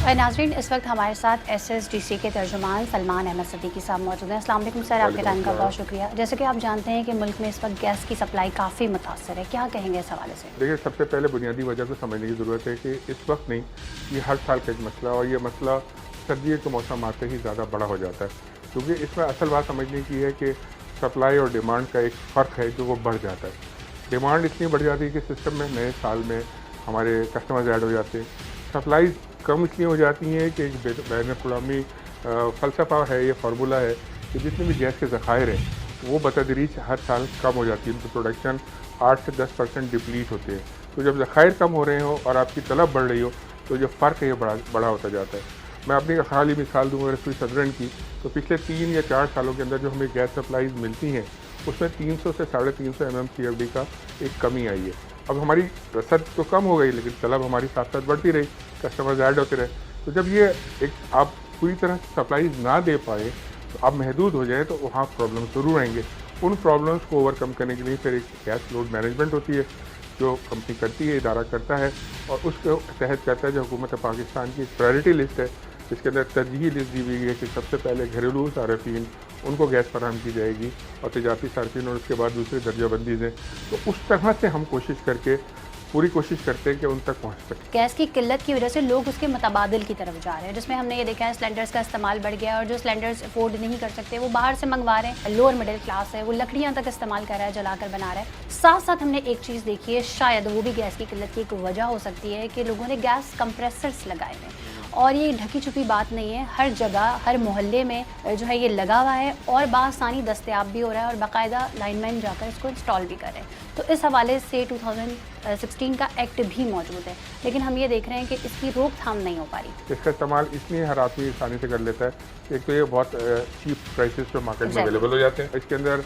और नाज़रीन, इस वक्त हमारे साथ SSDC के तर्जुमान सलमान अहमद सिद्दीकी साहब मौजूद हैं। अस्सलाम वालेकुम सर, आपके टाइम का बहुत शुक्रिया। जैसे कि आप जानते हैं कि मुल्क में इस वक्त गैस की सप्लाई काफ़ी मुतासर है, क्या कहेंगे इस हवाले से? देखिए, सबसे पहले बुनियादी वजह को समझने की ज़रूरत है कि इस वक्त नहीं, ये हर साल का एक मसला और ये मसला सर्दियों के मौसम आते ही ज़्यादा बड़ा हो जाता है, क्योंकि इसमें असल बात समझने की है कि सप्लाई और डिमांड का एक फ़र्क है जो वो बढ़ जाता है। डिमांड इतनी बढ़ जाती है कि सिस्टम में नए साल में हमारे कस्टमर्स ऐड हो जाते हैं। सप्लाई कम इसलिए हो जाती हैं कि एक बैन-अल-अक़वामी फ़लसफ़ा है, ये फार्मूला है कि जितने भी गैस के ज़खायर हैं वो बतदरीज हर साल कम हो जाती है। उनकी प्रोडक्शन 8 से 10% डिप्लीट होते हैं। तो जब ज़खायर कम हो रहे हो और आपकी तलब बढ़ रही हो तो जो फ़र्क है ये बड़ा होता जाता है। मैं अपनी खाली मिसाल दूँगा रसोई सदरन की, तो पिछले 3 या 4 सालों के अंदर जो हमें गैस सप्लाईज़ मिलती हैं उसमें 300 से 350 MMCFD का एक कमी आई है। अब हमारी रसद तो कम हो गई लेकिन तलब हमारी साथ साथ बढ़ती रही, कस्टमर्स ऐड होते रहे। तो जब ये एक आप पूरी तरह सप्लाईज़ ना दे पाए तो आप महदूद हो जाए तो वहाँ प्रॉब्लम ज़रूर आएंगे। उन प्रॉब्लम्स को ओवरकम करने के लिए फिर एक गैस लोड मैनेजमेंट होती है जो कंपनी करती है, इदारा करता है और उसके तहत कहता है जो हुकूमत पाकिस्तान की एक प्रायोरिटी लिस्ट है जिसके अंदर तरजीही लिस्ट दी हुई है कि सबसे पहले घरेलू सार्फिन उनको गैस फराहम की जाएगी और तिजारती सार्फिन और उसके बाद दूसरे दर्जाबंदी हैं। तो उस तरह से हम पूरी कोशिश करते हैं कि उन तक पहुँच सकें। गैस की किल्लत की वजह से लोग उसके मुतबादिल की तरफ जा रहे हैं, जिसमें हमने ये देखा है सिलेंडर्स का इस्तेमाल बढ़ गया है और जो सिलेंडर्स अफोर्ड नहीं कर सकते वो बाहर से मंगवा रहे हैं। लोअर मिडिल क्लास है वो लकड़ियाँ तक इस्तेमाल कर रहा है, जलाकर बना रहा है। साथ साथ हमने एक चीज़ देखी है, शायद वो भी गैस की किल्लत की एक वजह हो सकती है कि लोगों ने गैस कंप्रेसर्स लगाए हैं और ये ढकी छुपी बात नहीं है, हर जगह हर मोहल्ले में जो है ये लगा हुआ है और बासानी दस्तयाब भी हो रहा है और बाकायदा लाइनमैन जाकर इसको इंस्टॉल भी कर रहे हैं। तो इस हवाले से 2016 का एक्ट भी मौजूद है, लेकिन हम ये देख रहे हैं कि इसकी रोकथाम नहीं हो पा रही। इसका इस्तेमाल इसलिए हर आदमी आसानी से कर लेता है, एक तो ये बहुत चीप प्राइसेस पे मार्केट में अवेलेबल हो जाते हैं। इसके अंदर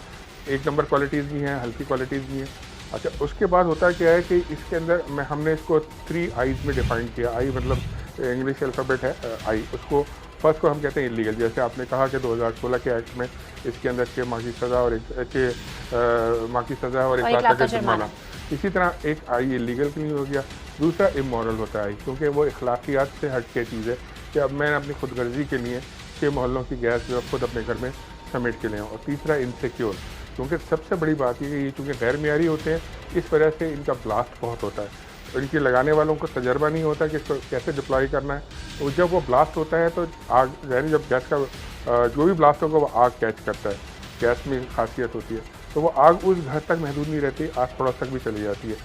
एक नंबर क्वालिटीज़ भी हैं, हल्की क्वालिटीज़ भी हैं। अच्छा, उसके बाद होता क्या है कि इसके अंदर हमने इसको 3 आईज़ में डिफ़ाइन किया। आई मतलब इंग्लिश अल्फ़ाबेट है आई, उसको फर्स्ट को हम कहते हैं इलीगल। जैसे आपने कहा कि 2016 के एक्ट में इसके अंदर 6 माह की सज़ा और 1 माह की सज़ा और 1 लाख का जुर्माना। इसी तरह एक आई इलीगल क्यों हो गया। दूसरा इमोरल होता है क्योंकि वो अखलाकियात से हट के चीज़ है कि अब मैं अपनी खुदगर्जी के लिए 6 मोहल्लों की गैस जो खुद अपने घर में समेट के लें। और तीसरा इनसिक्योर, क्योंकि सबसे बड़ी बात ये कि चूँकि गैर मेयारी होते हैं इस वजह से इनका ब्लास्ट बहुत होता है। इनके लगाने वालों को तजर्बा नहीं होता कि इसको कैसे डिप्लॉय करना है। तो जब वो ब्लास्ट होता है तो आग यानी जब गैस का जो भी ब्लास्ट होगा वो आग कैच करता है। गैस में खासियत होती है तो वो आग उस घर तक महदूद नहीं रहती, आस पड़ोस तक भी चली जाती है।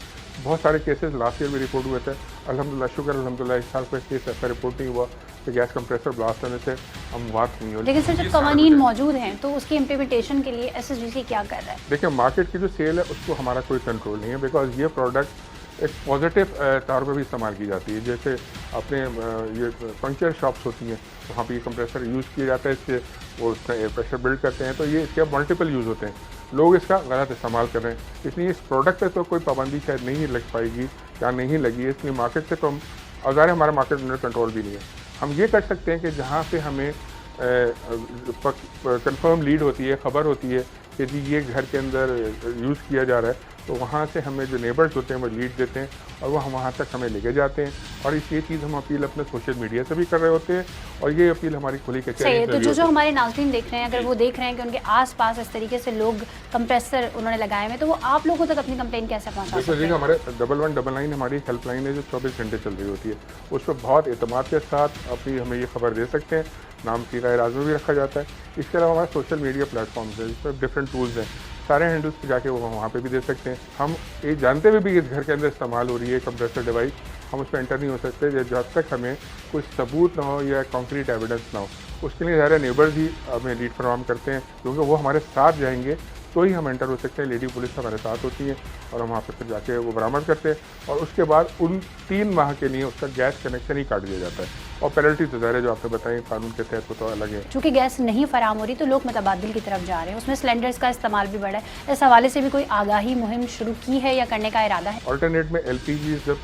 बहुत सारे केसेस लास्ट ईयर भी रिपोर्ट हुए थे। अल्हम्दुलिल्लाह, शुक्र अल्हम्दुलिल्लाह इस साल कोई केस ऐसा रिपोर्ट नहीं हुआ कि गैस कंप्रेसर ब्लास्ट होने से अमवात नहीं हो। लेकिन सर जब कवानीन मौजूद हैं तो उसकी इम्प्लीमेंटेशन के लिए SSDC क्या कर रहा है? देखिए, मार्केट की जो सेल है उसको हमारा कोई कंट्रोल नहीं है, बिकॉज ये प्रोडक्ट एक पॉजिटिव तौर पर भी इस्तेमाल की जाती है। जैसे अपने ये पंक्चर शॉप्स होती हैं वहाँ पे ये कंप्रेसर यूज़ किया जाता है, इससे वो उसका एयर प्रेशर बिल्ड करते हैं। तो ये इसके मल्टीपल यूज़ होते हैं, लोग इसका गलत इस्तेमाल कर रहे हैं। इसलिए इस प्रोडक्ट पे तो कोई पाबंदी शायद नहीं लग पाएगी या नहीं लगी है, इसलिए मार्केट से तो हम औजार हमारा मार्केट अंडर कंट्रोल भी नहीं है। हम ये कर सकते हैं कि जहाँ पे हमें कंफर्म लीड होती है, ख़बर होती है कि जी ये घर के अंदर यूज़ किया जा रहा है, तो वहाँ से हमें जो नेबर्स होते हैं वो लीड देते हैं और वो हम वहाँ तक हमें लेके जाते हैं। और ये चीज़ हम अपील अपने सोशल मीडिया से भी कर रहे होते हैं और ये अपील हमारी खुली कचहरी से तो जो हमारे नाज़रीन देख रहे हैं, अगर वो देख रहे हैं कि उनके आसपास इस तरीके से लोग कंप्रेसर उन्होंने लगाए हुए, तो वो आप लोगों तक अपनी कंप्लेन कैसे पहुँचा सकते हैं? हमारे 1199 हमारी हेल्पलाइन है जो 24 घंटे चल रही होती है। उस पर बहुत एतमाद के साथ अपनी हमें ये खबर दे सकते हैं। नाम सीगा राज़ भी रखा जाता है। इसके अलावा हमारे सोशल मीडिया प्लेटफॉर्म्स हैं जिसमें डिफरेंट टूल्स हैं, सारे हैंडल्स पे जाके वो वहाँ पे भी दे सकते हैं। हम ये जानते हुए भी इस घर के अंदर इस्तेमाल हो रही है कंप्रेसर डिवाइस, हम उस पर एंटर नहीं हो सकते जब तक हमें कोई सबूत ना हो या कॉन्क्रीट एविडेंस ना हो। उसके लिए सारे नेबर्स ही हमें लीड फराहम करते हैं, क्योंकि वो हमारे साथ जाएंगे तो ही हम एंटर हो सकते हैं। लेडी पुलिस हमारे साथ होती है और हम वहाँ पर फिर जाके वो बरामद करते हैं और उसके बाद उन 3 माह के लिए उसका गैस कनेक्शन ही काट दिया जाता है। और पेनल्टी तो ज़ाहिर है जो आपने बताई कानून के तहत वो तो अलग है। चूँकि गैस नहीं फराहम हो रही तो लोग मुतबादिल की तरफ जा रहे हैं, उसमें सिलेंडर्स का इस्तेमाल भी बढ़ा है। इस हवाले से भी कोई आगाही मुहिम शुरू की है या करने का इरादा है? ऑल्टरनेट में LPG जब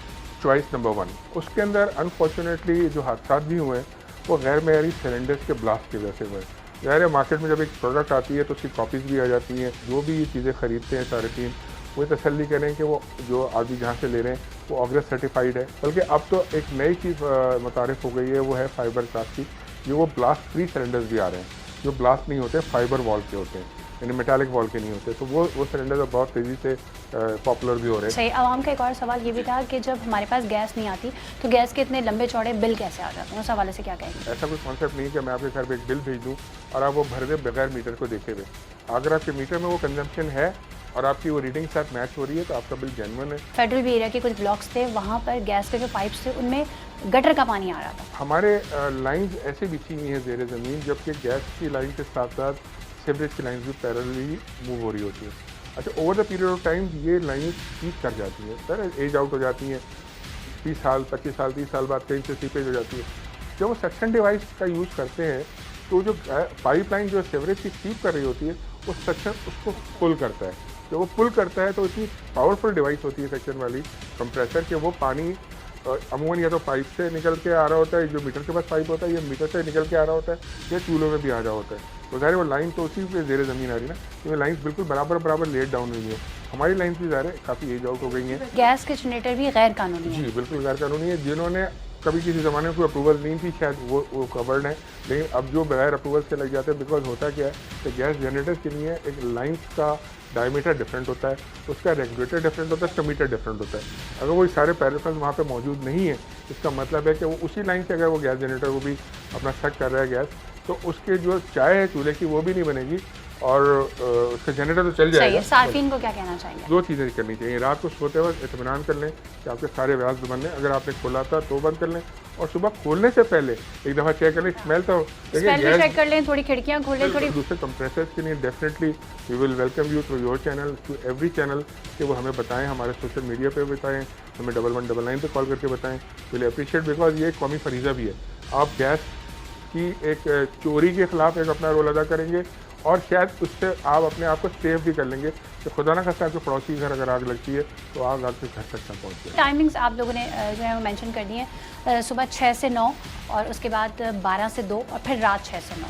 चॉइस नंबर 1, उसके अंदर अनफॉर्चुनेटली जो हादसा भी हुए वो गैर मेयारी सिलेंडर्स के ब्लास्ट की वजह से हुए। ज़ाहिर है मार्केट में जब एक प्रोडक्ट आती है तो उसकी कॉपीज़ भी आ जाती हैं। जो भी ये चीज़ें ख़रीदते हैं सार्फिन वो तसल्ली करें कि वो जो आदमी जहाँ से ले रहे हैं वो ऑग्रेस सर्टिफाइड है। बल्कि अब तो एक नई चीज़ मुतारिफ हो गई है, वो है फाइबर क्लास की, जो वो ब्लास्ट फ्री सिलेंडर्स भी आ रहे हैं, जो ब्लास्ट नहीं होते, फाइबर वॉल के होते हैं, यानी मेटालिक वॉल के नहीं होते। तो वो सिलेंडर बहुत तेज़ी से पॉपुलर भी हो रहे हैं। सही। आवाम का एक और सवाल ये भी था कि जब हमारे पास गैस नहीं आती तो गैस के इतने लंबे चौड़े बिल कैसे आ जाते हैं, उस हवाले से क्या कहेंगे? ऐसा कोई कॉन्सेप्ट नहीं है कि मैं आपके घर पे एक बिल भेज दूँ और आप वो भर दे बगैर मीटर को देखे हुए। अगर आपके मीटर में वो कंजम्पशन है और आपकी वो रीडिंग साथ मैच हो रही है तो आपका बिल जेन्युइन है। फेडरल भी एरिया के कुछ ब्लॉक्स थे, वहाँ पर गैस के जो पाइप्स थे उनमें गटर का पानी आ रहा था। हमारे लाइंस ऐसे बिछी हुई हैं ज़ेरे ज़मीन, जबकि गैस की लाइन के साथ साथ सीवरेज की लाइन भी पैरेलली मूव हो रही होती है। अच्छा, over the period of time ये लाइन सीप कर जाती है सर, एज आउट हो जाती हैं, 20 साल 25 साल 30 साल बाद कहीं से सीपेज हो जाती है। जब वो सक्शन डिवाइस का यूज़ करते हैं तो जो पाइपलाइन जो सीवरेज की सीप कर रही होती है वो सक्शन उसको पुल करता है। जब वो पुल करता है तो इतनी पावरफुल डिवाइस होती है सक्शन वाली कंप्रेसर कि वो पानी अमूमन या तो पाइप से निकल के आ रहा होता है, जो मीटर के पास पाइप होता है, या मीटर से निकल के आ रहा होता है, या चूल्हों में भी आ रहा होता है। तो ज़ाहिर वो लाइन तो उसी पे ज़ेरे ज़मीन आ रही है ना, तो ये लाइन्स बिल्कुल बराबर लेट डाउन हुई है। हमारी लाइन भी ज़ाहिर काफ़ी एज आउट हो गई हैं। गैस के जनरेटर भी गैर कानूनी है। जी बिल्कुल गैर कानूनी है। जिन्होंने कभी किसी ज़माने में कोई अप्रूवल नहीं थी शायद वो कवर्ड है, लेकिन अब जो बगैर अप्रूवल से लग जाते हैं, बिकॉज होता क्या है कि गैस जनरेटर के लिए एक लाइन्स का डायमीटर डिफरेंट होता है, उसका रेगुलेटर डिफरेंट होता है, उसका मीटर डिफरेंट होता है। अगर वो सारे पैरामीटर्स वहाँ पे मौजूद नहीं है, इसका मतलब है कि वो उसी लाइन से अगर वो गैस जनरेटर को भी अपना सेट कर रहा है गैस, तो उसके जो चाय है चूल्हे की वो भी नहीं बनेगी और उसका जनरेटर तो चल जाएगा। सार्फिन को क्या कहना चाहेंगे? दो चीज़ें करनी चाहिए। रात को सोते वक्त इत्मीनान कर लें कि आपके सारे व्यास बंद हैं। अगर आपने खोला था तो बंद कर लें, और सुबह खोलने से पहले एक दफ़ा चेक कर लें, स्मेल तो चेक कर लें, थोड़ी खिड़कियाँ खोल लें, थोड़ी। दूसरे कंप्रेसर्स के लिए definitely we will welcome you through your channel, through every channel, कि वो हमें बताएं, हमारे सोशल मीडिया पे बताएं, हमें 1199 पे कॉल करके बताएं। विल अप्रिशिएट, बिकॉज ये कौमी फरीज़ा भी है। आप गैस की एक चोरी के ख़िलाफ़ एक अपना रोल अदा करेंगे और शायद उससे आप अपने आप को सेफ भी कर लेंगे कि खुदा ना खास्ता आपके पड़ोसी घर अगर आग लगती है तो आग आपके घर तक ना पहुँचे। टाइमिंग्स आप लोगों ने जो है वो मेंशन कर दी है, सुबह 6 से 9 और उसके बाद 12 से 2 और फिर रात 6 से 9।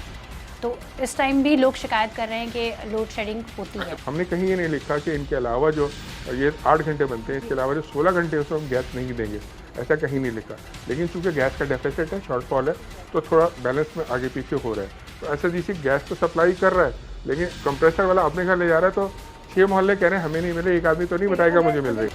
तो इस टाइम भी लोग शिकायत कर रहे हैं कि लोड शेडिंग होती है। हमने कहीं ये नहीं लिखा कि इनके अलावा जो ये 8 घंटे बनते हैं, इसके अलावा जो 16 घंटे उसमें हम गैस नहीं देंगे, ऐसा कहीं नहीं लिखा। लेकिन चूँकि गैस का डेफिसिट है, शॉर्टफॉल है, तो थोड़ा बैलेंस में आगे पीछे हो रहा है। तो ऐसा जैसे गैस तो सप्लाई कर रहा है, लेकिन कंप्रेसर वाला अपने घर ले जा रहा है, तो 6 मोहल्ले कह रहे हैं हमें नहीं मिले, एक आदमी तो नहीं बताएगा मुझे मिल रही।